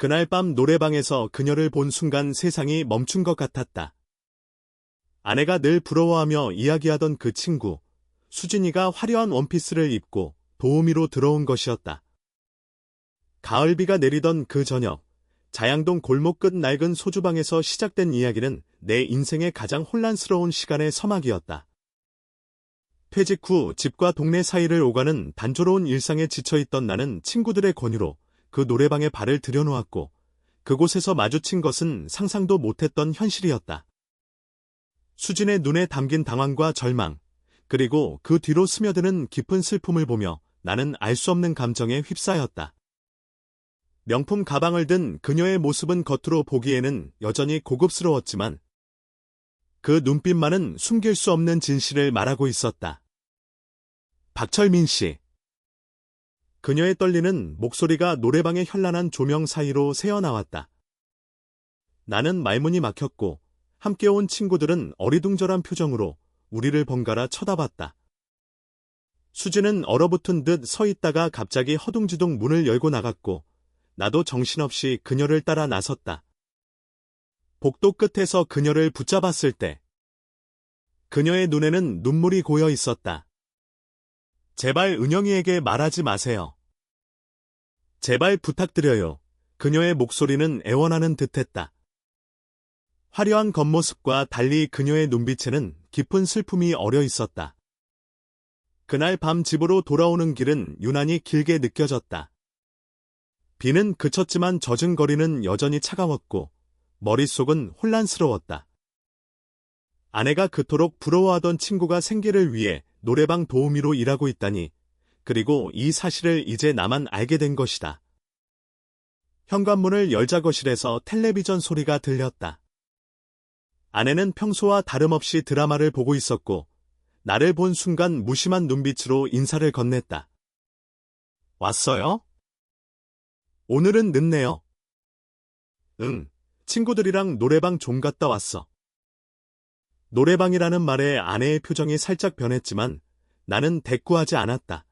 그날 밤 노래방에서 그녀를 본 순간 세상이 멈춘 것 같았다. 아내가 늘 부러워하며 이야기하던 그 친구, 수진이가 화려한 원피스를 입고 도우미로 들어온 것이었다. 가을비가 내리던 그 저녁, 자양동 골목 끝 낡은 소주방에서 시작된 이야기는 내 인생의 가장 혼란스러운 시간의 서막이었다. 퇴직 후 집과 동네 사이를 오가는 단조로운 일상에 지쳐있던 나는 친구들의 권유로 그 노래방에 발을 들여놓았고 그곳에서 마주친 것은 상상도 못했던 현실이었다. 수진의 눈에 담긴 당황과 절망, 그리고 그 뒤로 스며드는 깊은 슬픔을 보며 나는 알 수 없는 감정에 휩싸였다. 명품 가방을 든 그녀의 모습은 겉으로 보기에는 여전히 고급스러웠지만 그 눈빛만은 숨길 수 없는 진실을 말하고 있었다. 박철민 씨. 그녀의 떨리는 목소리가 노래방의 현란한 조명 사이로 새어나왔다. 나는 말문이 막혔고 함께 온 친구들은 어리둥절한 표정으로 우리를 번갈아 쳐다봤다. 수진은 얼어붙은 듯 서 있다가 갑자기 허둥지둥 문을 열고 나갔고 나도 정신없이 그녀를 따라 나섰다. 복도 끝에서 그녀를 붙잡았을 때 그녀의 눈에는 눈물이 고여 있었다. 제발 은영이에게 말하지 마세요. 제발 부탁드려요. 그녀의 목소리는 애원하는 듯했다. 화려한 겉모습과 달리 그녀의 눈빛에는 깊은 슬픔이 어려 있었다. 그날 밤 집으로 돌아오는 길은 유난히 길게 느껴졌다. 비는 그쳤지만 젖은 거리는 여전히 차가웠고 머릿속은 혼란스러웠다. 아내가 그토록 부러워하던 친구가 생계를 위해 노래방 도우미로 일하고 있다니, 그리고 이 사실을 이제 나만 알게 된 것이다. 현관문을 열자 거실에서 텔레비전 소리가 들렸다. 아내는 평소와 다름없이 드라마를 보고 있었고 나를 본 순간 무심한 눈빛으로 인사를 건넸다. 왔어요? 오늘은 늦네요. 응, 친구들이랑 노래방 좀 갔다 왔어. 노래방이라는 말에 아내의 표정이 살짝 변했지만 나는 대꾸하지 않았다.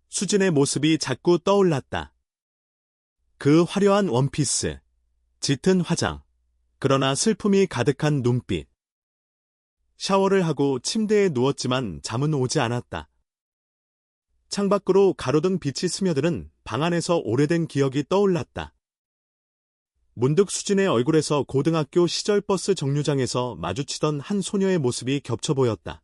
수진의 모습이 자꾸 떠올랐다. 그 화려한 원피스, 짙은 화장, 그러나 슬픔이 가득한 눈빛. 샤워를 하고 침대에 누웠지만 잠은 오지 않았다. 창밖으로 가로등 빛이 스며드는 방 안에서 오래된 기억이 떠올랐다. 문득 수진의 얼굴에서 고등학교 시절 버스 정류장에서 마주치던 한 소녀의 모습이 겹쳐 보였다.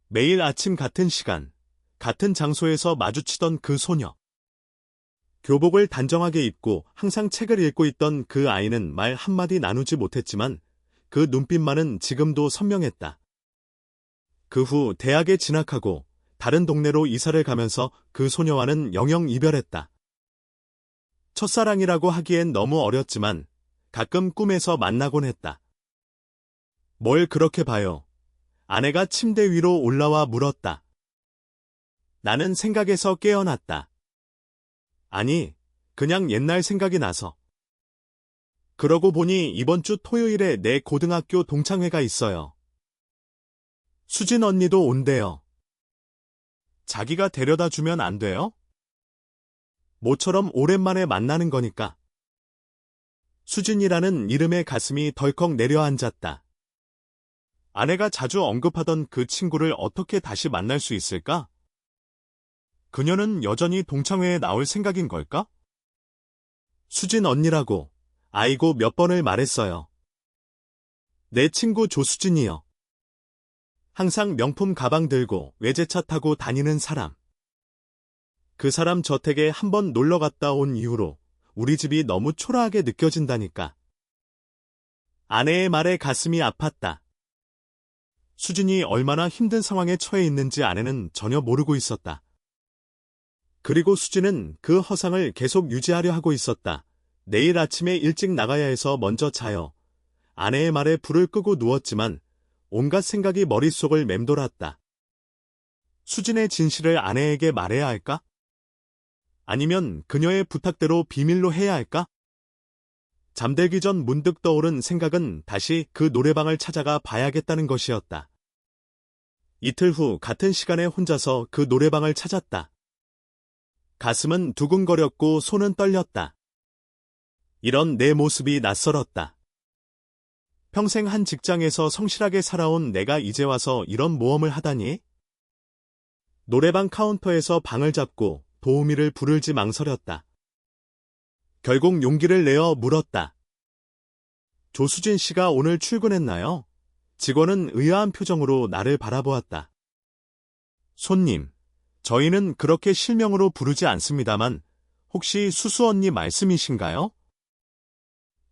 매일 아침 같은 시간, 같은 장소에서 마주치던 그 소녀. 교복을 단정하게 입고 항상 책을 읽고 있던 그 아이는 말 한마디 나누지 못했지만 그 눈빛만은 지금도 선명했다. 그 후 대학에 진학하고 다른 동네로 이사를 가면서 그 소녀와는 영영 이별했다. 첫사랑이라고 하기엔 너무 어렸지만 가끔 꿈에서 만나곤 했다. 뭘 그렇게 봐요? 아내가 침대 위로 올라와 물었다. 나는 생각에서 깨어났다. 아니, 그냥 옛날 생각이 나서. 그러고 보니 이번 주 토요일에 내 고등학교 동창회가 있어요. 수진 언니도 온대요. 자기가 데려다 주면 안 돼요? 모처럼 오랜만에 만나는 거니까. 수진이라는 이름에 가슴이 덜컥 내려앉았다. 아내가 자주 언급하던 그 친구를 어떻게 다시 만날 수 있을까? 그녀는 여전히 동창회에 나올 생각인 걸까? 수진 언니라고, 아이고 몇 번을 말했어요. 내 친구 조수진이요. 항상 명품 가방 들고 외제차 타고 다니는 사람. 그 사람 저택에 한번 놀러 갔다 온 이후로 우리 집이 너무 초라하게 느껴진다니까. 아내의 말에 가슴이 아팠다. 수진이 얼마나 힘든 상황에 처해 있는지 아내는 전혀 모르고 있었다. 그리고 수진은 그 허상을 계속 유지하려 하고 있었다. 내일 아침에 일찍 나가야 해서 먼저 자요. 아내의 말에 불을 끄고 누웠지만 온갖 생각이 머릿속을 맴돌았다. 수진의 진실을 아내에게 말해야 할까? 아니면 그녀의 부탁대로 비밀로 해야 할까? 잠들기 전 문득 떠오른 생각은 다시 그 노래방을 찾아가 봐야겠다는 것이었다. 이틀 후 같은 시간에 혼자서 그 노래방을 찾았다. 가슴은 두근거렸고 손은 떨렸다. 이런 내 모습이 낯설었다. 평생 한 직장에서 성실하게 살아온 내가 이제 와서 이런 모험을 하다니? 노래방 카운터에서 방을 잡고 도우미를 부를지 망설였다. 결국 용기를 내어 물었다. 조수진 씨가 오늘 출근했나요? 직원은 의아한 표정으로 나를 바라보았다. 손님, 저희는 그렇게 실명으로 부르지 않습니다만 혹시 수수 언니 말씀이신가요?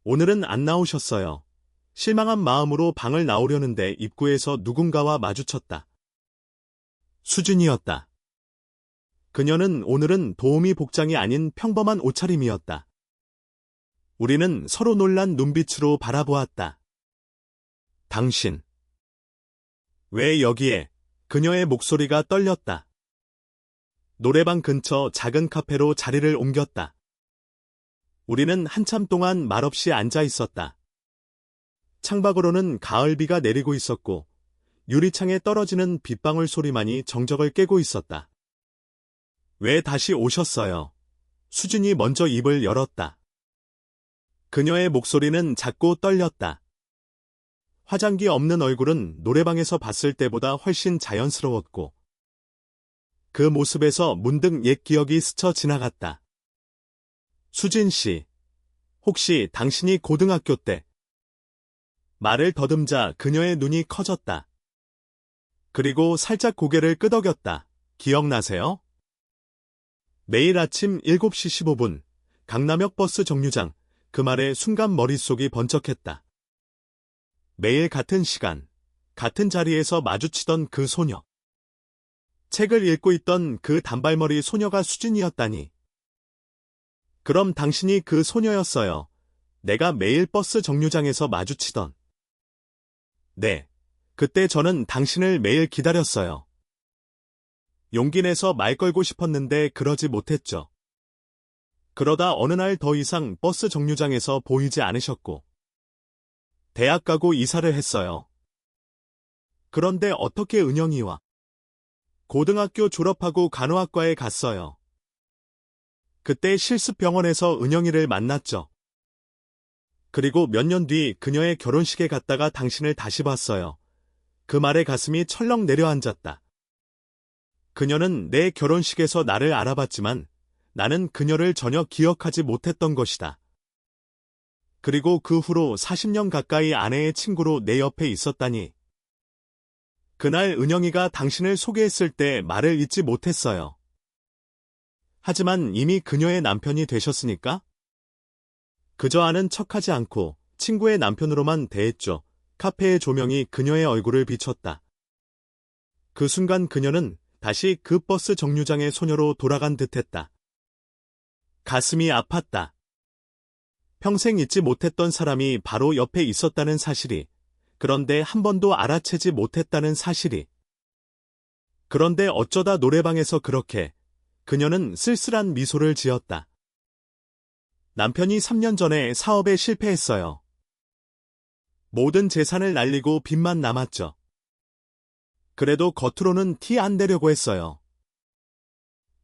오늘은 안 나오셨어요. 실망한 마음으로 방을 나오려는데 입구에서 누군가와 마주쳤다. 수진이었다. 그녀는 오늘은 도우미 복장이 아닌 평범한 옷차림이었다. 우리는 서로 놀란 눈빛으로 바라보았다. 당신. 왜 여기에? 그녀의 목소리가 떨렸다. 노래방 근처 작은 카페로 자리를 옮겼다. 우리는 한참 동안 말없이 앉아 있었다. 창밖으로는 가을비가 내리고 있었고 유리창에 떨어지는 빗방울 소리만이 정적을 깨고 있었다. 왜 다시 오셨어요? 수진이 먼저 입을 열었다. 그녀의 목소리는 작고 떨렸다. 화장기 없는 얼굴은 노래방에서 봤을 때보다 훨씬 자연스러웠고 그 모습에서 문득 옛 기억이 스쳐 지나갔다. 수진 씨, 혹시 당신이 고등학교 때? 말을 더듬자 그녀의 눈이 커졌다. 그리고 살짝 고개를 끄덕였다. 기억나세요? 매일 아침 7시 15분, 강남역 버스 정류장. 그 말에 순간 머릿속이 번쩍했다. 매일 같은 시간, 같은 자리에서 마주치던 그 소녀. 책을 읽고 있던 그 단발머리 소녀가 수진이었다니. 그럼 당신이 그 소녀였어요. 내가 매일 버스 정류장에서 마주치던. 네, 그때 저는 당신을 매일 기다렸어요. 용기 내서 말 걸고 싶었는데 그러지 못했죠. 그러다 어느 날 더 이상 버스 정류장에서 보이지 않으셨고 대학 가고 이사를 했어요. 그런데 어떻게 은영이와 고등학교 졸업하고 간호학과에 갔어요. 그때 실습병원에서 은영이를 만났죠. 그리고 몇 년 뒤 그녀의 결혼식에 갔다가 당신을 다시 봤어요. 그 말에 가슴이 철렁 내려앉았다. 그녀는 내 결혼식에서 나를 알아봤지만 나는 그녀를 전혀 기억하지 못했던 것이다. 그리고 그 후로 40년 가까이 아내의 친구로 내 옆에 있었다니. 그날 은영이가 당신을 소개했을 때 말을 잇지 못했어요. 하지만 이미 그녀의 남편이 되셨으니까? 그저 아는 척하지 않고 친구의 남편으로만 대했죠. 카페의 조명이 그녀의 얼굴을 비췄다. 그 순간 그녀는 다시 그 버스 정류장의 소녀로 돌아간 듯했다. 가슴이 아팠다. 평생 잊지 못했던 사람이 바로 옆에 있었다는 사실이, 그런데 한 번도 알아채지 못했다는 사실이. 그런데 어쩌다 노래방에서 그렇게 그녀는 쓸쓸한 미소를 지었다. 남편이 3년 전에 사업에 실패했어요. 모든 재산을 날리고 빚만 남았죠. 그래도 겉으로는 티 안 내려고 했어요.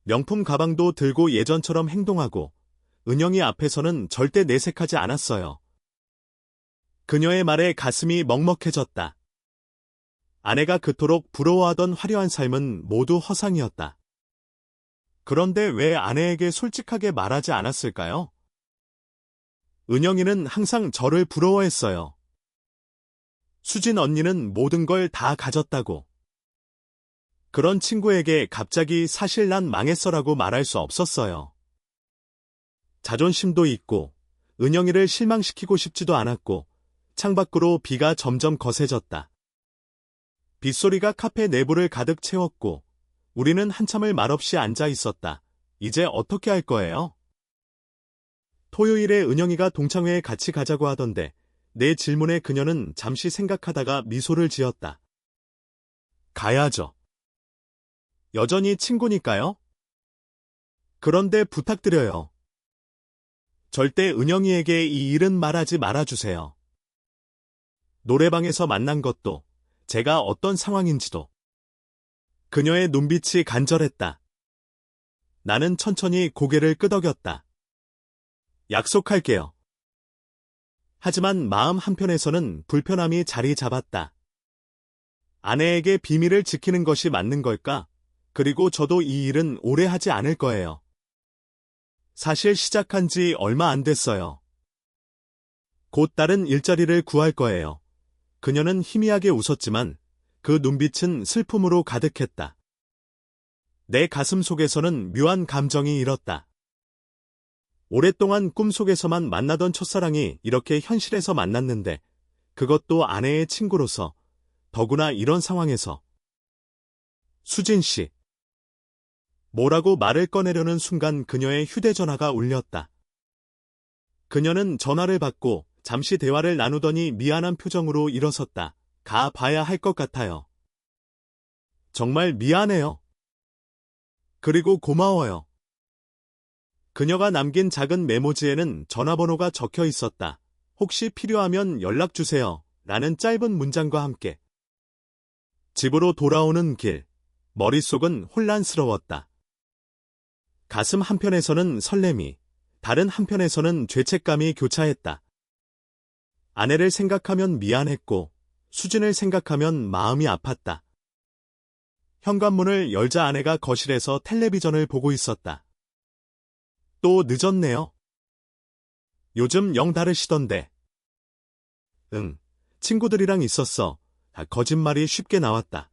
명품 가방도 들고 예전처럼 행동하고 은영이 앞에서는 절대 내색하지 않았어요. 그녀의 말에 가슴이 먹먹해졌다. 아내가 그토록 부러워하던 화려한 삶은 모두 허상이었다. 그런데 왜 아내에게 솔직하게 말하지 않았을까요? 은영이는 항상 저를 부러워했어요. 수진 언니는 모든 걸 다 가졌다고. 그런 친구에게 갑자기 사실 난 망했어라고 말할 수 없었어요. 자존심도 있고 은영이를 실망시키고 싶지도 않았고 창밖으로 비가 점점 거세졌다. 빗소리가 카페 내부를 가득 채웠고 우리는 한참을 말없이 앉아 있었다. 이제 어떻게 할 거예요? 토요일에 은영이가 동창회에 같이 가자고 하던데 내 질문에 그녀는 잠시 생각하다가 미소를 지었다. 가야죠. 여전히 친구니까요? 그런데 부탁드려요. 절대 은영이에게 이 일은 말하지 말아주세요. 노래방에서 만난 것도, 제가 어떤 상황인지도. 그녀의 눈빛이 간절했다. 나는 천천히 고개를 끄덕였다. 약속할게요. 하지만 마음 한편에서는 불편함이 자리 잡았다. 아내에게 비밀을 지키는 것이 맞는 걸까? 그리고 저도 이 일은 오래 하지 않을 거예요. 사실 시작한 지 얼마 안 됐어요. 곧 다른 일자리를 구할 거예요. 그녀는 희미하게 웃었지만 그 눈빛은 슬픔으로 가득했다. 내 가슴 속에서는 묘한 감정이 일었다. 오랫동안 꿈속에서만 만나던 첫사랑이 이렇게 현실에서 만났는데, 그것도 아내의 친구로서, 더구나 이런 상황에서. 수진 씨. 뭐라고 말을 꺼내려는 순간 그녀의 휴대전화가 울렸다. 그녀는 전화를 받고 잠시 대화를 나누더니 미안한 표정으로 일어섰다. 가 봐야 할 것 같아요. 정말 미안해요. 그리고 고마워요. 그녀가 남긴 작은 메모지에는 전화번호가 적혀 있었다. 혹시 필요하면 연락주세요. 라는 짧은 문장과 함께. 집으로 돌아오는 길. 머릿속은 혼란스러웠다. 가슴 한편에서는 설렘이, 다른 한편에서는 죄책감이 교차했다. 아내를 생각하면 미안했고, 수진을 생각하면 마음이 아팠다. 현관문을 열자 아내가 거실에서 텔레비전을 보고 있었다. 또 늦었네요. 요즘 영 다르시던데. 응, 친구들이랑 있었어. 거짓말이 쉽게 나왔다.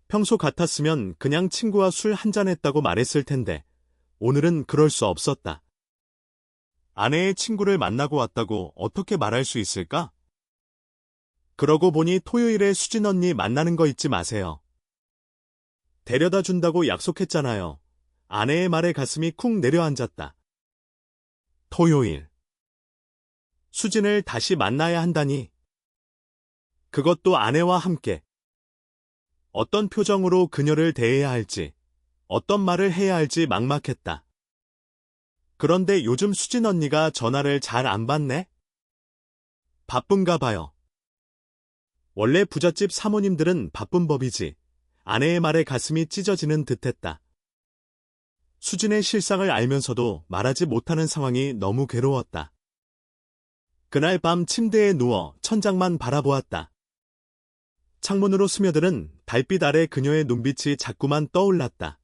평소 같았으면 그냥 친구와 술 한잔했다고 말했을 텐데, 오늘은 그럴 수 없었다. 아내의 친구를 만나고 왔다고 어떻게 말할 수 있을까? 그러고 보니 토요일에 수진 언니 만나는 거 잊지 마세요. 데려다 준다고 약속했잖아요. 아내의 말에 가슴이 쿵 내려앉았다. 토요일. 수진을 다시 만나야 한다니. 그것도 아내와 함께. 어떤 표정으로 그녀를 대해야 할지, 어떤 말을 해야 할지 막막했다. 그런데 요즘 수진 언니가 전화를 잘 안 받네? 바쁜가 봐요. 원래 부잣집 사모님들은 바쁜 법이지. 아내의 말에 가슴이 찢어지는 듯했다. 수진의 실상을 알면서도 말하지 못하는 상황이 너무 괴로웠다. 그날 밤 침대에 누워 천장만 바라보았다. 창문으로 스며드는 달빛 아래 그녀의 눈빛이 자꾸만 떠올랐다.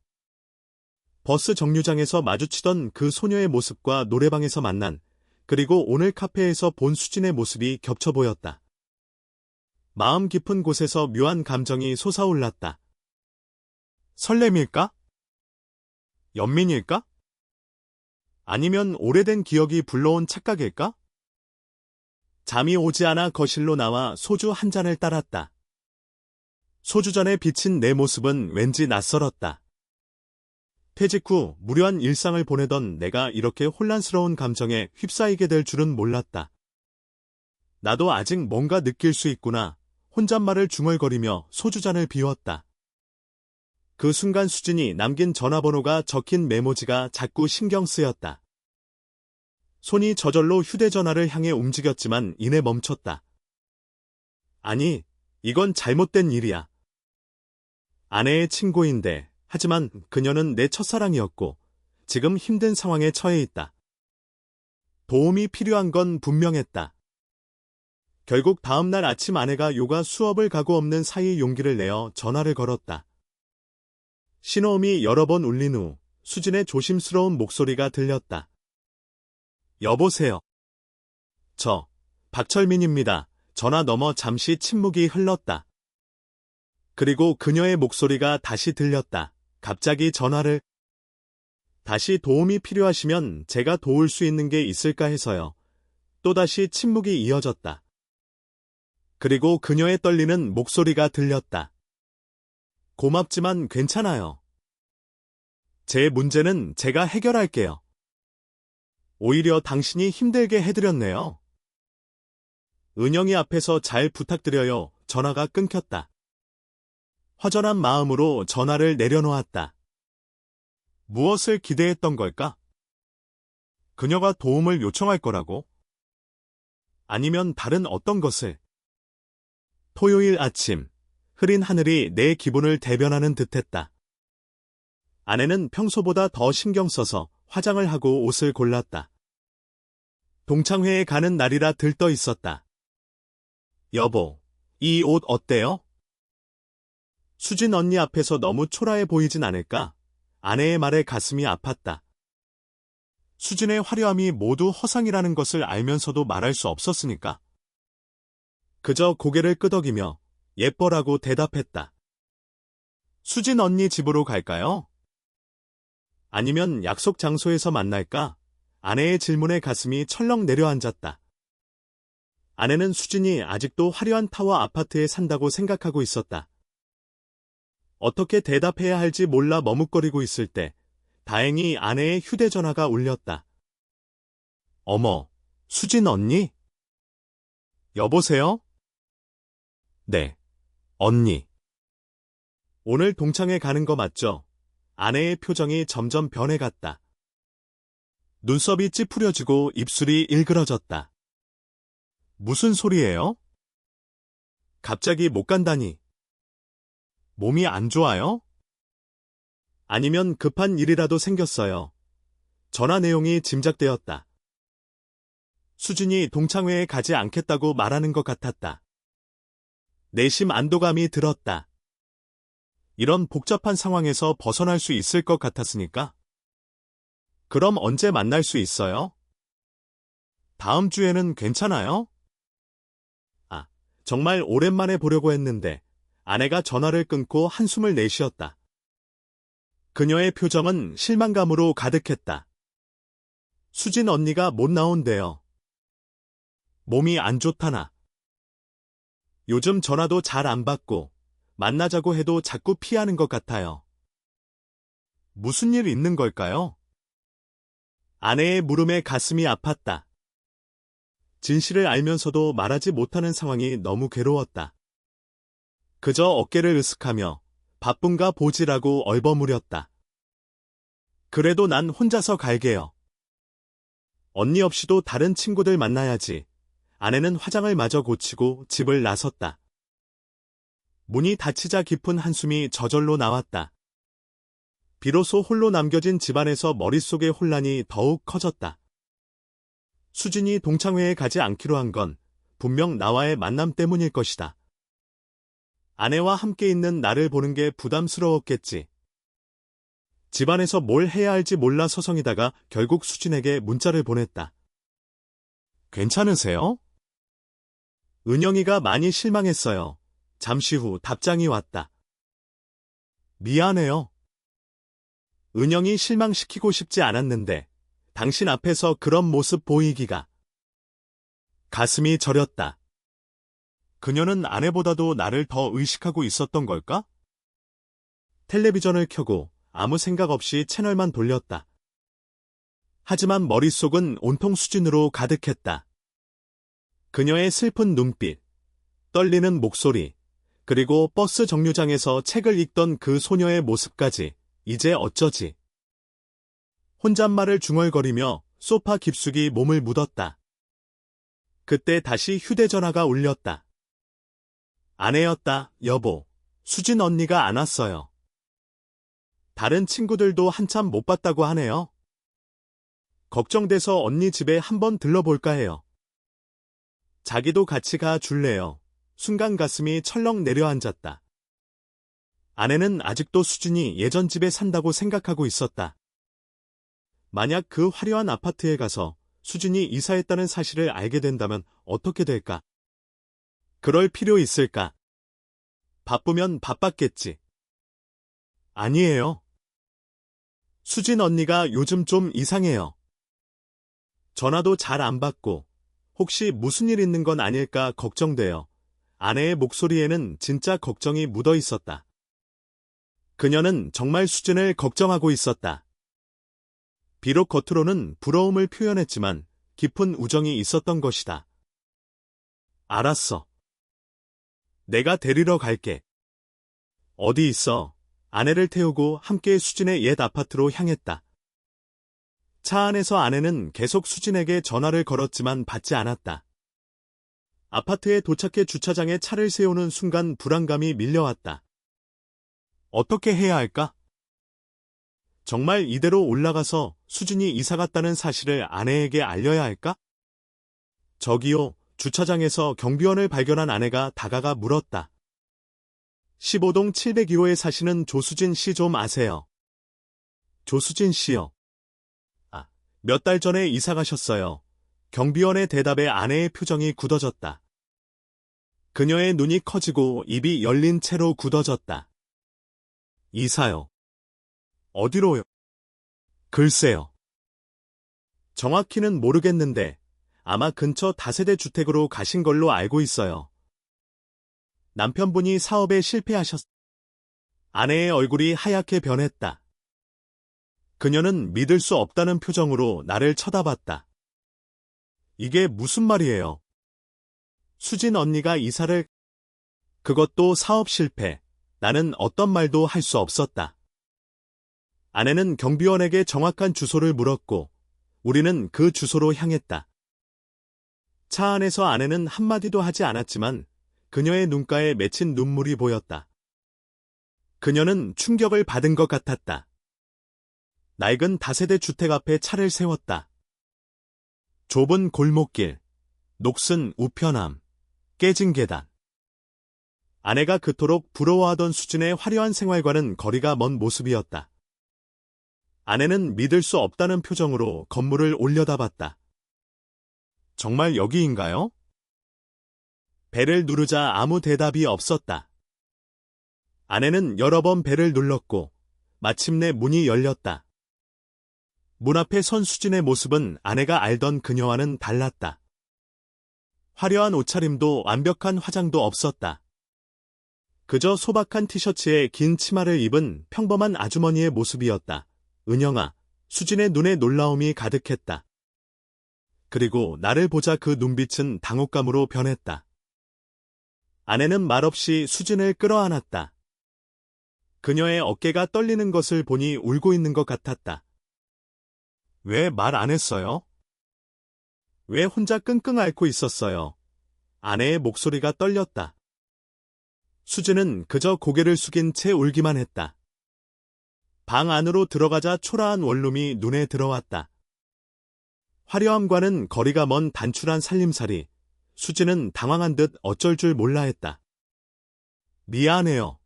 버스 정류장에서 마주치던 그 소녀의 모습과 노래방에서 만난, 그리고 오늘 카페에서 본 수진의 모습이 겹쳐 보였다. 마음 깊은 곳에서 묘한 감정이 솟아올랐다. 설렘일까? 연민일까? 아니면 오래된 기억이 불러온 착각일까? 잠이 오지 않아 거실로 나와 소주 한 잔을 따랐다. 소주잔에 비친 내 모습은 왠지 낯설었다. 퇴직 후 무료한 일상을 보내던 내가 이렇게 혼란스러운 감정에 휩싸이게 될 줄은 몰랐다. 나도 아직 뭔가 느낄 수 있구나. 혼잣말을 중얼거리며 소주잔을 비웠다. 그 순간 수진이 남긴 전화번호가 적힌 메모지가 자꾸 신경 쓰였다. 손이 저절로 휴대전화를 향해 움직였지만 이내 멈췄다. 아니, 이건 잘못된 일이야. 아내의 친구인데, 하지만 그녀는 내 첫사랑이었고, 지금 힘든 상황에 처해 있다. 도움이 필요한 건 분명했다. 결국 다음 날 아침 아내가 요가 수업을 가고 없는 사이 용기를 내어 전화를 걸었다. 신호음이 여러 번 울린 후 수진의 조심스러운 목소리가 들렸다. 여보세요. 저, 박철민입니다. 전화 너머 잠시 침묵이 흘렀다. 그리고 그녀의 목소리가 다시 들렸다. 갑자기 전화를. 다시 도움이 필요하시면 제가 도울 수 있는 게 있을까 해서요. 또다시 침묵이 이어졌다. 그리고 그녀의 떨리는 목소리가 들렸다. 고맙지만 괜찮아요. 제 문제는 제가 해결할게요. 오히려 당신이 힘들게 해드렸네요. 은영이 앞에서 잘 부탁드려요. 전화가 끊겼다. 허전한 마음으로 전화를 내려놓았다. 무엇을 기대했던 걸까? 그녀가 도움을 요청할 거라고? 아니면 다른 어떤 것을? 토요일 아침, 흐린 하늘이 내 기분을 대변하는 듯했다. 아내는 평소보다 더 신경 써서 화장을 하고 옷을 골랐다. 동창회에 가는 날이라 들떠 있었다. 여보, 이 옷 어때요? 수진 언니 앞에서 너무 초라해 보이진 않을까? 아내의 말에 가슴이 아팠다. 수진의 화려함이 모두 허상이라는 것을 알면서도 말할 수 없었으니까. 그저 고개를 끄덕이며 예뻐라고 대답했다. 수진 언니 집으로 갈까요? 아니면 약속 장소에서 만날까? 아내의 질문에 가슴이 철렁 내려앉았다. 아내는 수진이 아직도 화려한 타워 아파트에 산다고 생각하고 있었다. 어떻게 대답해야 할지 몰라 머뭇거리고 있을 때 다행히 아내의 휴대전화가 울렸다. 어머, 수진 언니? 여보세요? 네, 언니. 오늘 동창회 가는 거 맞죠? 아내의 표정이 점점 변해갔다. 눈썹이 찌푸려지고 입술이 일그러졌다. 무슨 소리예요? 갑자기 못 간다니. 몸이 안 좋아요? 아니면 급한 일이라도 생겼어요. 전화 내용이 짐작되었다. 수진이 동창회에 가지 않겠다고 말하는 것 같았다. 내심 안도감이 들었다. 이런 복잡한 상황에서 벗어날 수 있을 것 같았으니까. 그럼 언제 만날 수 있어요? 다음 주에는 괜찮아요? 아, 정말 오랜만에 보려고 했는데 아내가 전화를 끊고 한숨을 내쉬었다. 그녀의 표정은 실망감으로 가득했다. 수진 언니가 못 나온대요. 몸이 안 좋다나. 요즘 전화도 잘 안 받고 만나자고 해도 자꾸 피하는 것 같아요. 무슨 일 있는 걸까요? 아내의 물음에 가슴이 아팠다. 진실을 알면서도 말하지 못하는 상황이 너무 괴로웠다. 그저 어깨를 으쓱하며 바쁜가 보지라고 얼버무렸다. 그래도 난 혼자서 갈게요. 언니 없이도 다른 친구들 만나야지. 아내는 화장을 마저 고치고 집을 나섰다. 문이 닫히자 깊은 한숨이 저절로 나왔다. 비로소 홀로 남겨진 집안에서 머릿속의 혼란이 더욱 커졌다. 수진이 동창회에 가지 않기로 한 건 분명 나와의 만남 때문일 것이다. 아내와 함께 있는 나를 보는 게 부담스러웠겠지. 집안에서 뭘 해야 할지 몰라 서성이다가 결국 수진에게 문자를 보냈다. 괜찮으세요? 은영이가 많이 실망했어요. 잠시 후 답장이 왔다. 미안해요. 은영이 실망시키고 싶지 않았는데 당신 앞에서 그런 모습 보이기가. 가슴이 저렸다. 그녀는 아내보다도 나를 더 의식하고 있었던 걸까? 텔레비전을 켜고 아무 생각 없이 채널만 돌렸다. 하지만 머릿속은 온통 수진으로 가득했다. 그녀의 슬픈 눈빛, 떨리는 목소리, 그리고 버스 정류장에서 책을 읽던 그 소녀의 모습까지 이제 어쩌지? 혼잣말을 중얼거리며 소파 깊숙이 몸을 묻었다. 그때 다시 휴대전화가 울렸다. 아내였다, 여보. 수진 언니가 안 왔어요. 다른 친구들도 한참 못 봤다고 하네요. 걱정돼서 언니 집에 한번 들러볼까 해요. 자기도 같이 가 줄래요. 순간 가슴이 철렁 내려앉았다. 아내는 아직도 수진이 예전 집에 산다고 생각하고 있었다. 만약 그 화려한 아파트에 가서 수진이 이사했다는 사실을 알게 된다면 어떻게 될까? 그럴 필요 있을까? 바쁘면 바빴겠지. 아니에요. 수진 언니가 요즘 좀 이상해요. 전화도 잘 안 받고 혹시 무슨 일 있는 건 아닐까 걱정돼요. 아내의 목소리에는 진짜 걱정이 묻어 있었다. 그녀는 정말 수진을 걱정하고 있었다. 비록 겉으로는 부러움을 표현했지만 깊은 우정이 있었던 것이다. 알았어. 내가 데리러 갈게. 어디 있어? 아내를 태우고 함께 수진의 옛 아파트로 향했다. 차 안에서 아내는 계속 수진에게 전화를 걸었지만 받지 않았다. 아파트에 도착해 주차장에 차를 세우는 순간 불안감이 밀려왔다. 어떻게 해야 할까? 정말 이대로 올라가서 수진이 이사 갔다는 사실을 아내에게 알려야 할까? 저기요, 주차장에서 경비원을 발견한 아내가 다가가 물었다. 15동 702호에 사시는 조수진 씨 좀 아세요? 조수진 씨요. 아, 몇 달 전에 이사 가셨어요. 경비원의 대답에 아내의 표정이 굳어졌다. 그녀의 눈이 커지고 입이 열린 채로 굳어졌다. 이사요. 어디로요? 글쎄요. 정확히는 모르겠는데 아마 근처 다세대 주택으로 가신 걸로 알고 있어요. 남편분이 사업에 실패하셨... 아내의 얼굴이 하얗게 변했다. 그녀는 믿을 수 없다는 표정으로 나를 쳐다봤다. 이게 무슨 말이에요? 수진 언니가 이사를... 그것도 사업 실패. 나는 어떤 말도 할 수 없었다. 아내는 경비원에게 정확한 주소를 물었고 우리는 그 주소로 향했다. 차 안에서 아내는 한마디도 하지 않았지만 그녀의 눈가에 맺힌 눈물이 보였다. 그녀는 충격을 받은 것 같았다. 낡은 다세대 주택 앞에 차를 세웠다. 좁은 골목길, 녹슨 우편함, 깨진 계단. 아내가 그토록 부러워하던 수진의 화려한 생활과는 거리가 먼 모습이었다. 아내는 믿을 수 없다는 표정으로 건물을 올려다봤다. 정말 여기인가요? 벨을 누르자 아무 대답이 없었다. 아내는 여러 번 벨을 눌렀고 마침내 문이 열렸다. 문 앞에 선 수진의 모습은 아내가 알던 그녀와는 달랐다. 화려한 옷차림도 완벽한 화장도 없었다. 그저 소박한 티셔츠에 긴 치마를 입은 평범한 아주머니의 모습이었다. 은영아, 수진의 눈에 놀라움이 가득했다. 그리고 나를 보자 그 눈빛은 당혹감으로 변했다. 아내는 말없이 수진을 끌어안았다. 그녀의 어깨가 떨리는 것을 보니 울고 있는 것 같았다. 왜 말 안 했어요? 왜 혼자 끙끙 앓고 있었어요? 아내의 목소리가 떨렸다. 수진은 그저 고개를 숙인 채 울기만 했다. 방 안으로 들어가자 초라한 원룸이 눈에 들어왔다. 화려함과는 거리가 먼 단출한 살림살이. 수진은 당황한 듯 어쩔 줄 몰라 했다. 미안해요.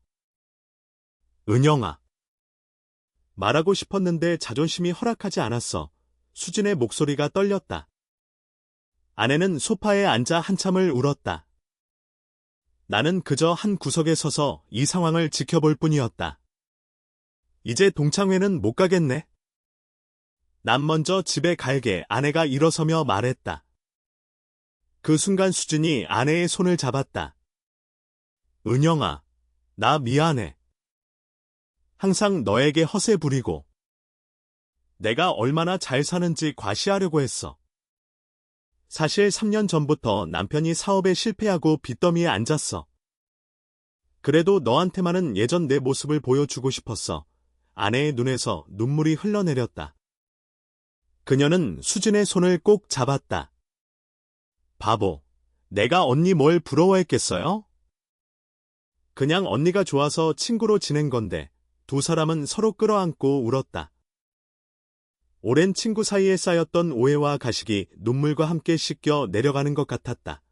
은영아. 말하고 싶었는데 자존심이 허락하지 않았어. 수진의 목소리가 떨렸다. 아내는 소파에 앉아 한참을 울었다. 나는 그저 한 구석에 서서 이 상황을 지켜볼 뿐이었다. 이제 동창회는 못 가겠네. 난 먼저 집에 갈게. 아내가 일어서며 말했다. 그 순간 수진이 아내의 손을 잡았다. 은영아, 나 미안해. 항상 너에게 허세 부리고 내가 얼마나 잘 사는지 과시하려고 했어. 사실 3년 전부터 남편이 사업에 실패하고 빚더미에 앉았어. 그래도 너한테만은 예전 내 모습을 보여주고 싶었어. 아내의 눈에서 눈물이 흘러내렸다. 그녀는 수진의 손을 꼭 잡았다. 바보, 내가 언니 뭘 부러워했겠어요? 그냥 언니가 좋아서 친구로 지낸 건데 두 사람은 서로 끌어안고 울었다. 오랜 친구 사이에 쌓였던 오해와 가식이 눈물과 함께 씻겨 내려가는 것 같았다.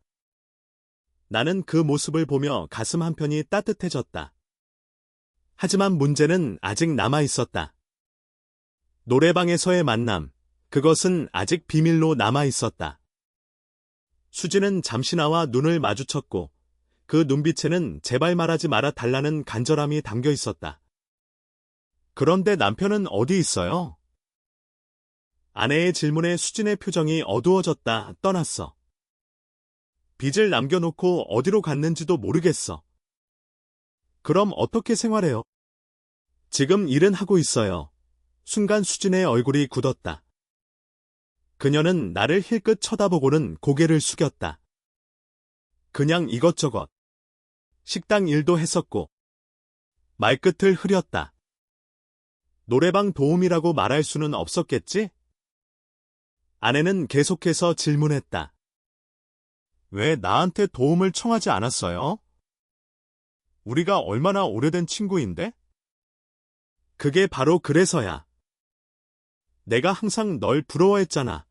나는 그 모습을 보며 가슴 한편이 따뜻해졌다. 하지만 문제는 아직 남아 있었다. 노래방에서의 만남, 그것은 아직 비밀로 남아 있었다. 수진은 잠시 나와 눈을 마주쳤고 그 눈빛에는 제발 말하지 말아 달라는 간절함이 담겨 있었다. 그런데 남편은 어디 있어요? 아내의 질문에 수진의 표정이 어두워졌다 떠났어. 빚을 남겨놓고 어디로 갔는지도 모르겠어. 그럼 어떻게 생활해요? 지금 일은 하고 있어요. 순간 수진의 얼굴이 굳었다. 그녀는 나를 힐끗 쳐다보고는 고개를 숙였다. 그냥 이것저것. 식당 일도 했었고. 말끝을 흐렸다. 노래방 도우미라고 말할 수는 없었겠지? 아내는 계속해서 질문했다. 왜 나한테 도움을 청하지 않았어요? 우리가 얼마나 오래된 친구인데? 그게 바로 그래서야. 내가 항상 널 부러워했잖아.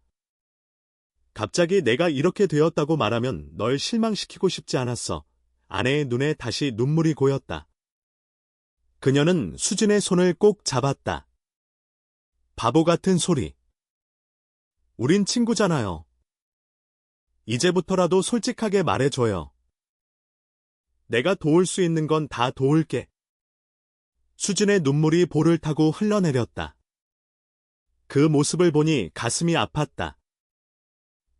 갑자기 내가 이렇게 되었다고 말하면 널 실망시키고 싶지 않았어. 아내의 눈에 다시 눈물이 고였다. 그녀는 수진의 손을 꼭 잡았다. 바보 같은 소리. 우린 친구잖아요. 이제부터라도 솔직하게 말해줘요. 내가 도울 수 있는 건 다 도울게. 수진의 눈물이 볼을 타고 흘러내렸다. 그 모습을 보니 가슴이 아팠다.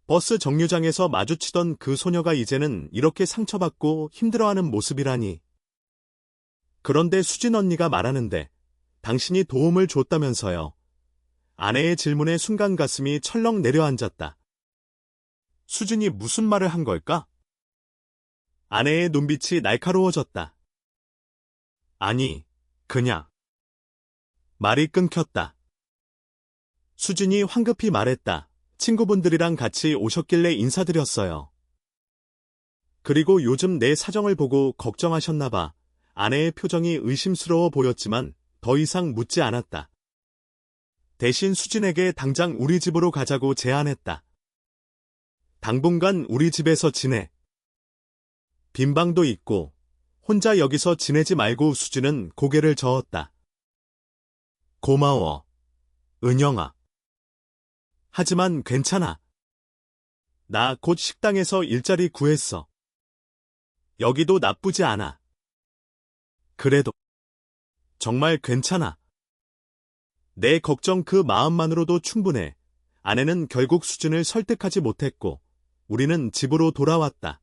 버스 정류장에서 마주치던 그 소녀가 이제는 이렇게 상처받고 힘들어하는 모습이라니. 그런데 수진 언니가 말하는데 당신이 도움을 줬다면서요. 아내의 질문에 순간 가슴이 철렁 내려앉았다. 수진이 무슨 말을 한 걸까? 아내의 눈빛이 날카로워졌다. 아니, 그냥. 말이 끊겼다. 수진이 황급히 말했다. 친구분들이랑 같이 오셨길래 인사드렸어요. 그리고 요즘 내 사정을 보고 걱정하셨나봐. 아내의 표정이 의심스러워 보였지만 더 이상 묻지 않았다. 대신 수진에게 당장 우리 집으로 가자고 제안했다. 당분간 우리 집에서 지내. 빈 방도 있고 혼자 여기서 지내지 말고. 수진은 고개를 저었다. 고마워, 은영아. 하지만 괜찮아. 나 곧 식당에서 일자리 구했어. 여기도 나쁘지 않아. 그래도 정말 괜찮아. 내 걱정 그 마음만으로도 충분해. 아내는 결국 수진을 설득하지 못했고 우리는 집으로 돌아왔다.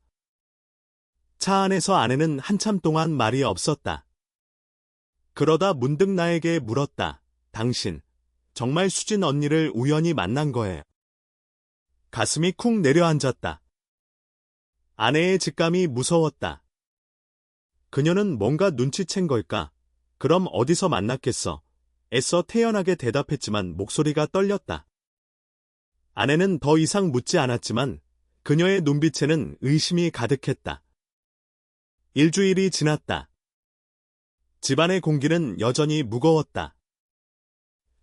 차 안에서 아내는 한참 동안 말이 없었다. 그러다 문득 나에게 물었다. 당신 정말 수진 언니를 우연히 만난 거예요? 가슴이 쿵 내려앉았다. 아내의 직감이 무서웠다. 그녀는 뭔가 눈치챈 걸까? 그럼 어디서 만났겠어? 애써 태연하게 대답했지만 목소리가 떨렸다. 아내는 더 이상 묻지 않았지만 그녀의 눈빛에는 의심이 가득했다. 일주일이 지났다. 집안의 공기는 여전히 무거웠다.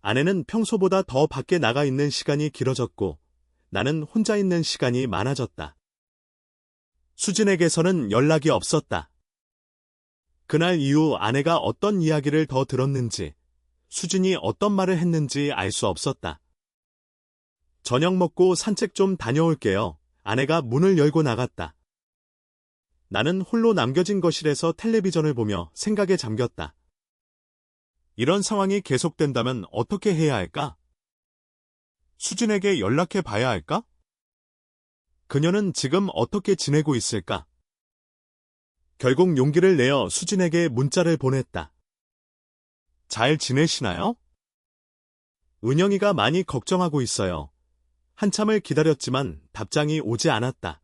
아내는 평소보다 더 밖에 나가 있는 시간이 길어졌고 나는 혼자 있는 시간이 많아졌다. 수진에게서는 연락이 없었다. 그날 이후 아내가 어떤 이야기를 더 들었는지, 수진이 어떤 말을 했는지 알 수 없었다. 저녁 먹고 산책 좀 다녀올게요. 아내가 문을 열고 나갔다. 나는 홀로 남겨진 거실에서 텔레비전을 보며 생각에 잠겼다. 이런 상황이 계속된다면 어떻게 해야 할까? 수진에게 연락해 봐야 할까? 그녀는 지금 어떻게 지내고 있을까? 결국 용기를 내어 수진에게 문자를 보냈다. 잘 지내시나요? 은영이가 많이 걱정하고 있어요. 한참을 기다렸지만 답장이 오지 않았다.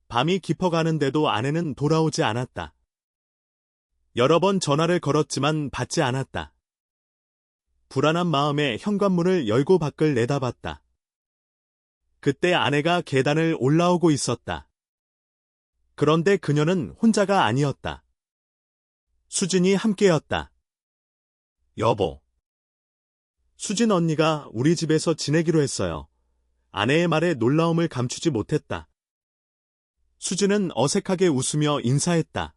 밤이 깊어가는데도 아내는 돌아오지 않았다. 여러 번 전화를 걸었지만 받지 않았다. 불안한 마음에 현관문을 열고 밖을 내다봤다. 그때 아내가 계단을 올라오고 있었다. 그런데 그녀는 혼자가 아니었다. 수진이 함께였다. 여보. 수진 언니가 우리 집에서 지내기로 했어요. 아내의 말에 놀라움을 감추지 못했다. 수진은 어색하게 웃으며 인사했다.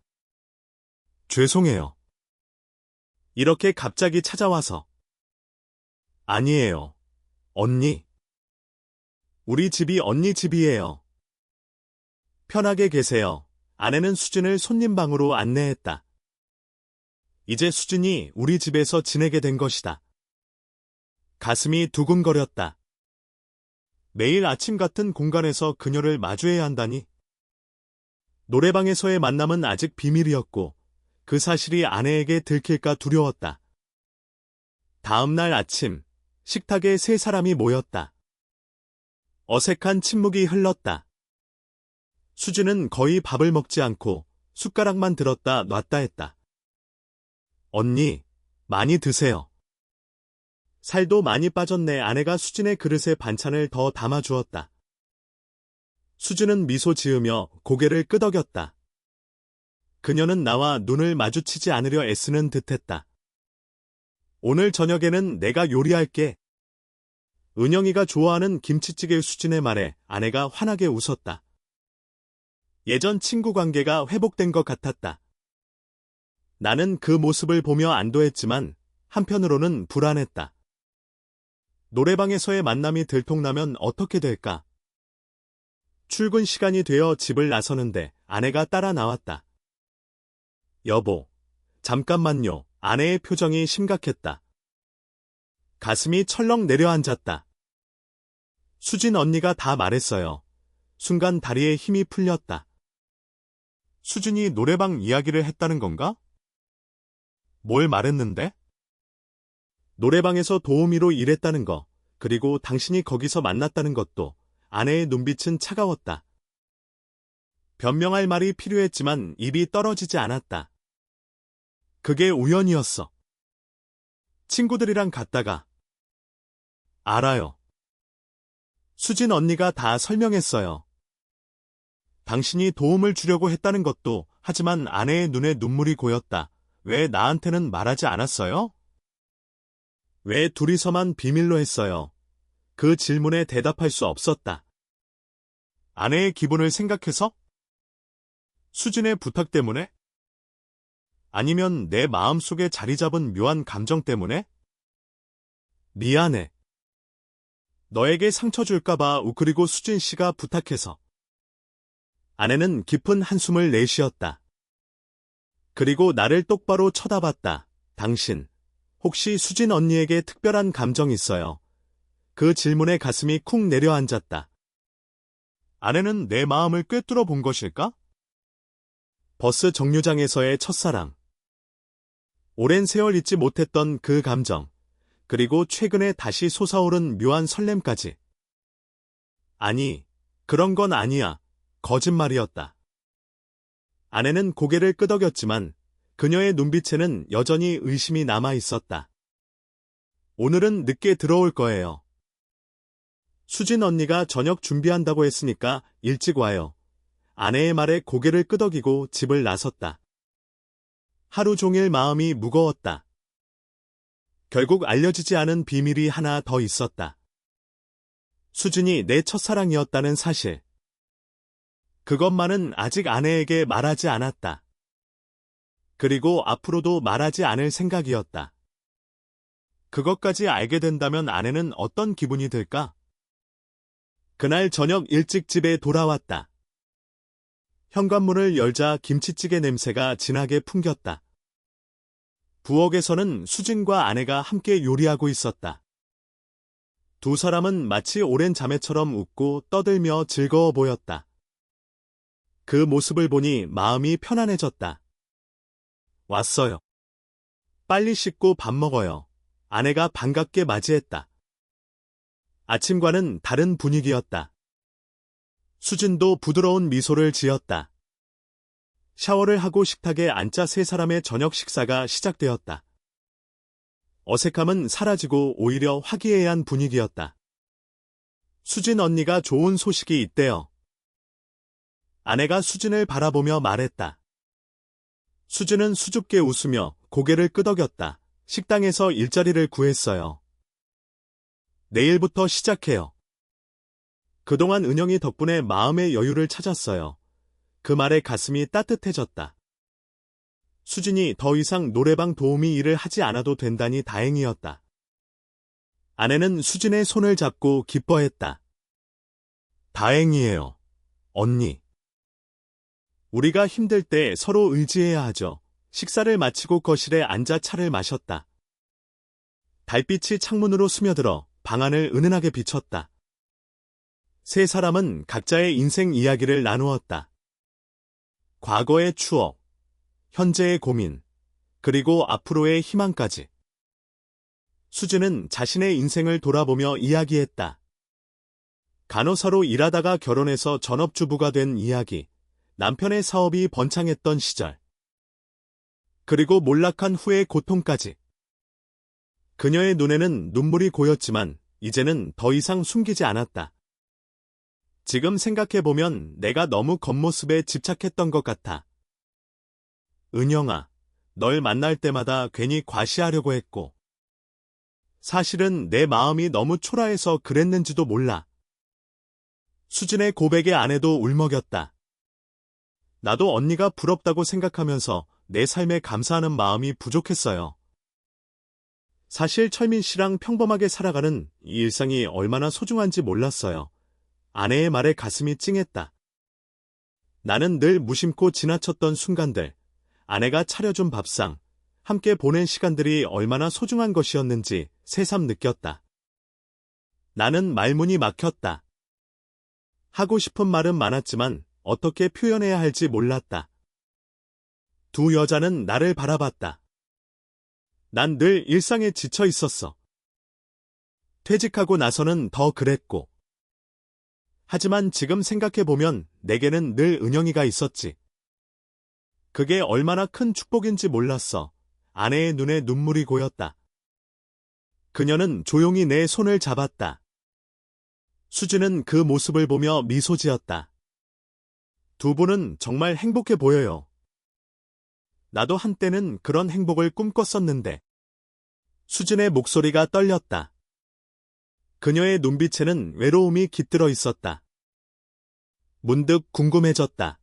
죄송해요. 이렇게 갑자기 찾아와서. 아니에요. 언니. 우리 집이 언니 집이에요. 편하게 계세요. 아내는 수진을 손님 방으로 안내했다. 이제 수진이 우리 집에서 지내게 된 것이다. 가슴이 두근거렸다. 매일 아침 같은 공간에서 그녀를 마주해야 한다니. 노래방에서의 만남은 아직 비밀이었고 그 사실이 아내에게 들킬까 두려웠다. 다음 날 아침, 식탁에 세 사람이 모였다. 어색한 침묵이 흘렀다. 수진은 거의 밥을 먹지 않고 숟가락만 들었다 놨다 했다. 언니, 많이 드세요. 살도 많이 빠졌네. 아내가 수진의 그릇에 반찬을 더 담아주었다. 수진은 미소 지으며 고개를 끄덕였다. 그녀는 나와 눈을 마주치지 않으려 애쓰는 듯했다. 오늘 저녁에는 내가 요리할게. 은영이가 좋아하는 김치찌개 수진의 말에 아내가 환하게 웃었다. 예전 친구 관계가 회복된 것 같았다. 나는 그 모습을 보며 안도했지만 한편으로는 불안했다. 노래방에서의 만남이 들통나면 어떻게 될까? 출근 시간이 되어 집을 나서는데 아내가 따라 나왔다. 여보, 잠깐만요. 아내의 표정이 심각했다. 가슴이 철렁 내려앉았다. 수진 언니가 다 말했어요. 순간 다리에 힘이 풀렸다. 수진이 노래방 이야기를 했다는 건가? 뭘 말했는데? 노래방에서 도우미로 일했다는 거, 그리고 당신이 거기서 만났다는 것도. 아내의 눈빛은 차가웠다. 변명할 말이 필요했지만 입이 떨어지지 않았다. 그게 우연이었어. 친구들이랑 갔다가. 알아요. 수진 언니가 다 설명했어요. 당신이 도움을 주려고 했다는 것도, 하지만 아내의 눈에 눈물이 고였다. 왜 나한테는 말하지 않았어요? 왜 둘이서만 비밀로 했어요? 그 질문에 대답할 수 없었다. 아내의 기분을 생각해서? 수진의 부탁 때문에? 아니면 내 마음속에 자리 잡은 묘한 감정 때문에? 미안해. 너에게 상처 줄까봐 그리고 수진 씨가 부탁해서. 아내는 깊은 한숨을 내쉬었다. 그리고 나를 똑바로 쳐다봤다. 당신, 혹시 수진 언니에게 특별한 감정 있어요? 그 질문에 가슴이 쿵 내려앉았다. 아내는 내 마음을 꿰뚫어 본 것일까? 버스 정류장에서의 첫사랑. 오랜 세월 잊지 못했던 그 감정, 그리고 최근에 다시 솟아오른 묘한 설렘까지. 아니, 그런 건 아니야. 거짓말이었다. 아내는 고개를 끄덕였지만 그녀의 눈빛에는 여전히 의심이 남아 있었다. 오늘은 늦게 들어올 거예요. 수진 언니가 저녁 준비한다고 했으니까 일찍 와요. 아내의 말에 고개를 끄덕이고 집을 나섰다. 하루 종일 마음이 무거웠다. 결국 알려지지 않은 비밀이 하나 더 있었다. 수진이 내 첫사랑이었다는 사실. 그것만은 아직 아내에게 말하지 않았다. 그리고 앞으로도 말하지 않을 생각이었다. 그것까지 알게 된다면 아내는 어떤 기분이 들까? 그날 저녁 일찍 집에 돌아왔다. 현관문을 열자 김치찌개 냄새가 진하게 풍겼다. 부엌에서는 수진과 아내가 함께 요리하고 있었다. 두 사람은 마치 오랜 자매처럼 웃고 떠들며 즐거워 보였다. 그 모습을 보니 마음이 편안해졌다. 왔어요. 빨리 씻고 밥 먹어요. 아내가 반갑게 맞이했다. 아침과는 다른 분위기였다. 수진도 부드러운 미소를 지었다. 샤워를 하고 식탁에 앉자 세 사람의 저녁 식사가 시작되었다. 어색함은 사라지고 오히려 화기애애한 분위기였다. 수진 언니가 좋은 소식이 있대요. 아내가 수진을 바라보며 말했다. 수진은 수줍게 웃으며 고개를 끄덕였다. 식당에서 일자리를 구했어요. 내일부터 시작해요. 그동안 은영이 덕분에 마음의 여유를 찾았어요. 그 말에 가슴이 따뜻해졌다. 수진이 더 이상 노래방 도우미 일을 하지 않아도 된다니 다행이었다. 아내는 수진의 손을 잡고 기뻐했다. 다행이에요, 언니. 우리가 힘들 때 서로 의지해야 하죠. 식사를 마치고 거실에 앉아 차를 마셨다. 달빛이 창문으로 스며들어 방안을 은은하게 비췄다. 세 사람은 각자의 인생 이야기를 나누었다. 과거의 추억, 현재의 고민, 그리고 앞으로의 희망까지. 수진은 자신의 인생을 돌아보며 이야기했다. 간호사로 일하다가 결혼해서 전업주부가 된 이야기, 남편의 사업이 번창했던 시절, 그리고 몰락한 후의 고통까지. 그녀의 눈에는 눈물이 고였지만 이제는 더 이상 숨기지 않았다. 지금 생각해보면 내가 너무 겉모습에 집착했던 것 같아. 은영아, 널 만날 때마다 괜히 과시하려고 했고, 사실은 내 마음이 너무 초라해서 그랬는지도 몰라. 수진의 고백에 아내도 울먹였다. 나도 언니가 부럽다고 생각하면서 내 삶에 감사하는 마음이 부족했어요. 사실 철민 씨랑 평범하게 살아가는 이 일상이 얼마나 소중한지 몰랐어요. 아내의 말에 가슴이 찡했다. 나는 늘 무심코 지나쳤던 순간들, 아내가 차려준 밥상, 함께 보낸 시간들이 얼마나 소중한 것이었는지 새삼 느꼈다. 나는 말문이 막혔다. 하고 싶은 말은 많았지만 어떻게 표현해야 할지 몰랐다. 두 여자는 나를 바라봤다. 난 늘 일상에 지쳐 있었어. 퇴직하고 나서는 더 그랬고. 하지만 지금 생각해보면 내게는 늘 은영이가 있었지. 그게 얼마나 큰 축복인지 몰랐어. 아내의 눈에 눈물이 고였다. 그녀는 조용히 내 손을 잡았다. 수진은 그 모습을 보며 미소 지었다. 두 분은 정말 행복해 보여요. 나도 한때는 그런 행복을 꿈꿨었는데. 수진의 목소리가 떨렸다. 그녀의 눈빛에는 외로움이 깃들어 있었다. 문득 궁금해졌다.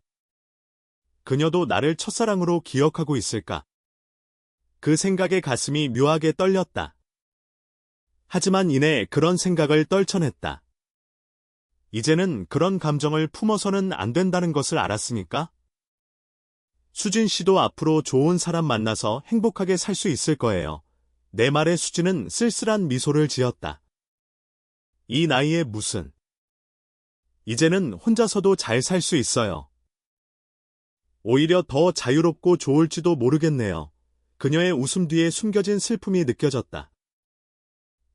그녀도 나를 첫사랑으로 기억하고 있을까? 그 생각에 가슴이 묘하게 떨렸다. 하지만 이내 그런 생각을 떨쳐냈다. 이제는 그런 감정을 품어서는 안 된다는 것을 알았으니까? 수진 씨도 앞으로 좋은 사람 만나서 행복하게 살 수 있을 거예요. 내 말에 수진은 쓸쓸한 미소를 지었다. 이 나이에 무슨. 이제는 혼자서도 잘 살 수 있어요. 오히려 더 자유롭고 좋을지도 모르겠네요. 그녀의 웃음 뒤에 숨겨진 슬픔이 느껴졌다.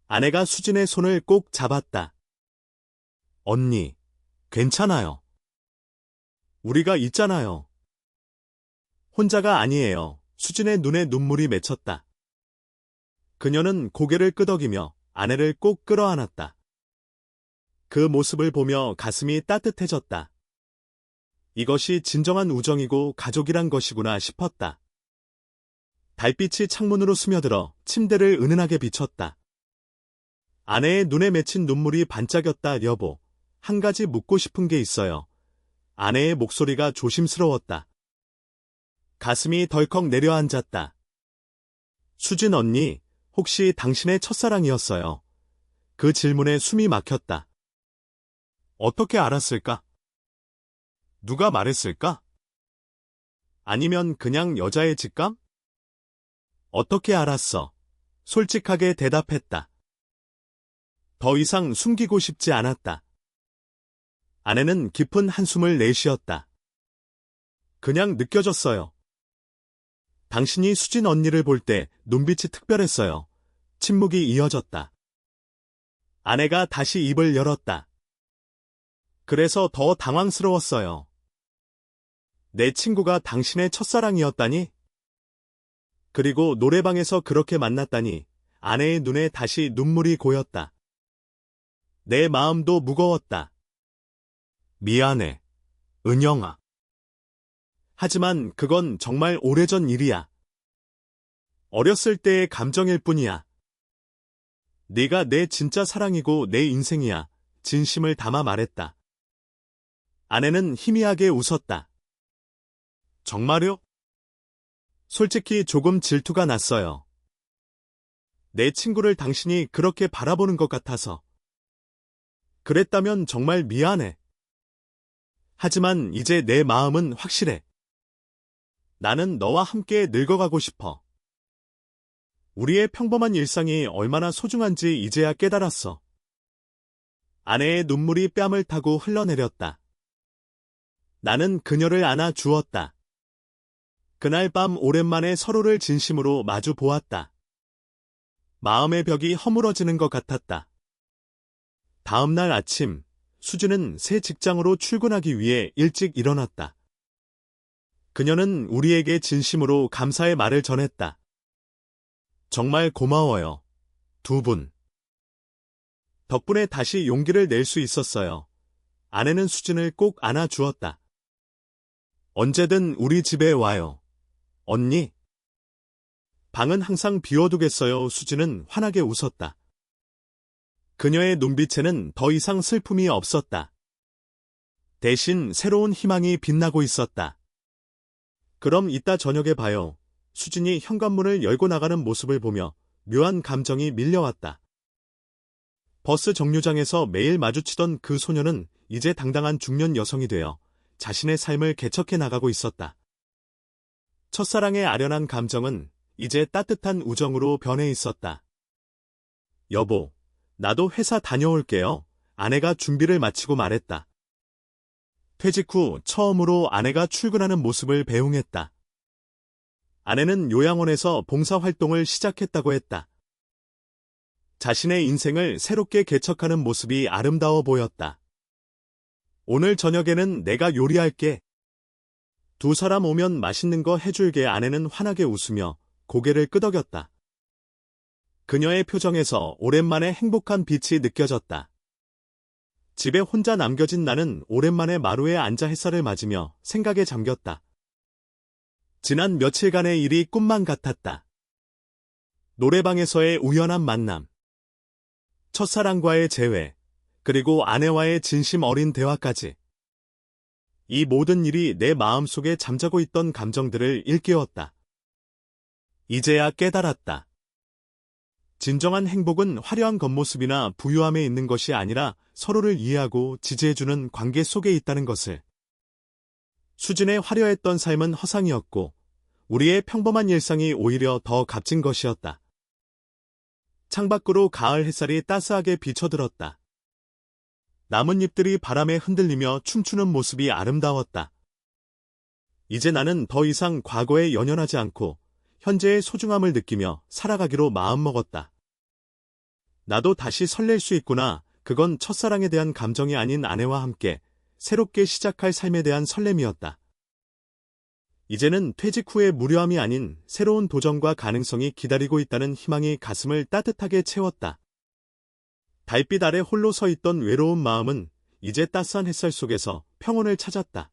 아내가 수진의 손을 꼭 잡았다. 언니, 괜찮아요. 우리가 있잖아요. 혼자가 아니에요. 수진의 눈에 눈물이 맺혔다. 그녀는 고개를 끄덕이며 아내를 꼭 끌어안았다. 그 모습을 보며 가슴이 따뜻해졌다. 이것이 진정한 우정이고 가족이란 것이구나 싶었다. 달빛이 창문으로 스며들어 침대를 은은하게 비췄다. 아내의 눈에 맺힌 눈물이 반짝였다. 여보, 한 가지 묻고 싶은 게 있어요. 아내의 목소리가 조심스러웠다. 가슴이 덜컥 내려앉았다. 수진 언니, 혹시 당신의 첫사랑이었어요? 그 질문에 숨이 막혔다. 어떻게 알았을까? 누가 말했을까? 아니면 그냥 여자의 직감? 어떻게 알았어? 솔직하게 대답했다. 더 이상 숨기고 싶지 않았다. 아내는 깊은 한숨을 내쉬었다. 그냥 느껴졌어요. 당신이 수진 언니를 볼 때 눈빛이 특별했어요. 침묵이 이어졌다. 아내가 다시 입을 열었다. 그래서 더 당황스러웠어요. 내 친구가 당신의 첫사랑이었다니? 그리고 노래방에서 그렇게 만났다니. 아내의 눈에 다시 눈물이 고였다. 내 마음도 무거웠다. 미안해, 은영아. 하지만 그건 정말 오래전 일이야. 어렸을 때의 감정일 뿐이야. 네가 내 진짜 사랑이고 내 인생이야. 진심을 담아 말했다. 아내는 희미하게 웃었다. 정말요? 솔직히 조금 질투가 났어요. 내 친구를 당신이 그렇게 바라보는 것 같아서. 그랬다면 정말 미안해. 하지만 이제 내 마음은 확실해. 나는 너와 함께 늙어가고 싶어. 우리의 평범한 일상이 얼마나 소중한지 이제야 깨달았어. 아내의 눈물이 뺨을 타고 흘러내렸다. 나는 그녀를 안아 주었다. 그날 밤 오랜만에 서로를 진심으로 마주 보았다. 마음의 벽이 허물어지는 것 같았다. 다음 날 아침, 수진은 새 직장으로 출근하기 위해 일찍 일어났다. 그녀는 우리에게 진심으로 감사의 말을 전했다. 정말 고마워요. 두 분. 덕분에 다시 용기를 낼 수 있었어요. 아내는 수진을 꼭 안아주었다. 언제든 우리 집에 와요. 언니. 방은 항상 비워두겠어요. 수지는 환하게 웃었다. 그녀의 눈빛에는 더 이상 슬픔이 없었다. 대신 새로운 희망이 빛나고 있었다. 그럼 이따 저녁에 봐요. 수진이 현관문을 열고 나가는 모습을 보며 묘한 감정이 밀려왔다. 버스 정류장에서 매일 마주치던 그 소녀는 이제 당당한 중년 여성이 되어 자신의 삶을 개척해 나가고 있었다. 첫사랑의 아련한 감정은 이제 따뜻한 우정으로 변해 있었다. 여보, 나도 회사 다녀올게요. 아내가 준비를 마치고 말했다. 퇴직 후 처음으로 아내가 출근하는 모습을 배웅했다. 아내는 요양원에서 봉사활동을 시작했다고 했다. 자신의 인생을 새롭게 개척하는 모습이 아름다워 보였다. 오늘 저녁에는 내가 요리할게. 두 사람 오면 맛있는 거 해줄게. 아내는 환하게 웃으며 고개를 끄덕였다. 그녀의 표정에서 오랜만에 행복한 빛이 느껴졌다. 집에 혼자 남겨진 나는 오랜만에 마루에 앉아 햇살을 맞으며 생각에 잠겼다. 지난 며칠간의 일이 꿈만 같았다. 노래방에서의 우연한 만남, 첫사랑과의 재회, 그리고 아내와의 진심 어린 대화까지. 이 모든 일이 내 마음속에 잠자고 있던 감정들을 일깨웠다. 이제야 깨달았다. 진정한 행복은 화려한 겉모습이나 부유함에 있는 것이 아니라 서로를 이해하고 지지해주는 관계 속에 있다는 것을. 수진의 화려했던 삶은 허상이었고 우리의 평범한 일상이 오히려 더 값진 것이었다. 창밖으로 가을 햇살이 따스하게 비쳐들었다. 나뭇잎들이 바람에 흔들리며 춤추는 모습이 아름다웠다. 이제 나는 더 이상 과거에 연연하지 않고 현재의 소중함을 느끼며 살아가기로 마음먹었다. 나도 다시 설렐 수 있구나. 그건 첫사랑에 대한 감정이 아닌 아내와 함께 새롭게 시작할 삶에 대한 설렘이었다. 이제는 퇴직 후의 무료함이 아닌 새로운 도전과 가능성이 기다리고 있다는 희망이 가슴을 따뜻하게 채웠다. 달빛 아래 홀로 서 있던 외로운 마음은 이제 따스한 햇살 속에서 평온을 찾았다.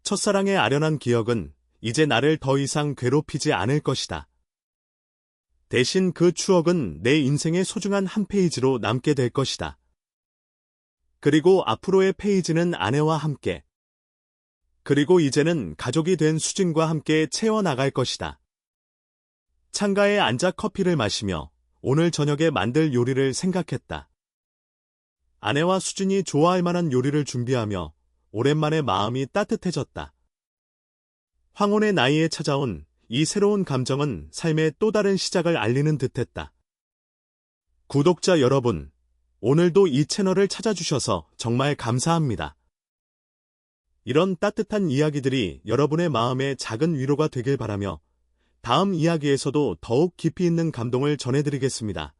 첫사랑의 아련한 기억은 이제 나를 더 이상 괴롭히지 않을 것이다. 대신 그 추억은 내 인생의 소중한 한 페이지로 남게 될 것이다. 그리고 앞으로의 페이지는 아내와 함께, 그리고 이제는 가족이 된 수진과 함께 채워나갈 것이다. 창가에 앉아 커피를 마시며 오늘 저녁에 만들 요리를 생각했다. 아내와 수진이 좋아할 만한 요리를 준비하며 오랜만에 마음이 따뜻해졌다. 황혼의 나이에 찾아온 이 새로운 감정은 삶의 또 다른 시작을 알리는 듯했다. 구독자 여러분, 오늘도 이 채널을 찾아주셔서 정말 감사합니다. 이런 따뜻한 이야기들이 여러분의 마음에 작은 위로가 되길 바라며 다음 이야기에서도 더욱 깊이 있는 감동을 전해드리겠습니다.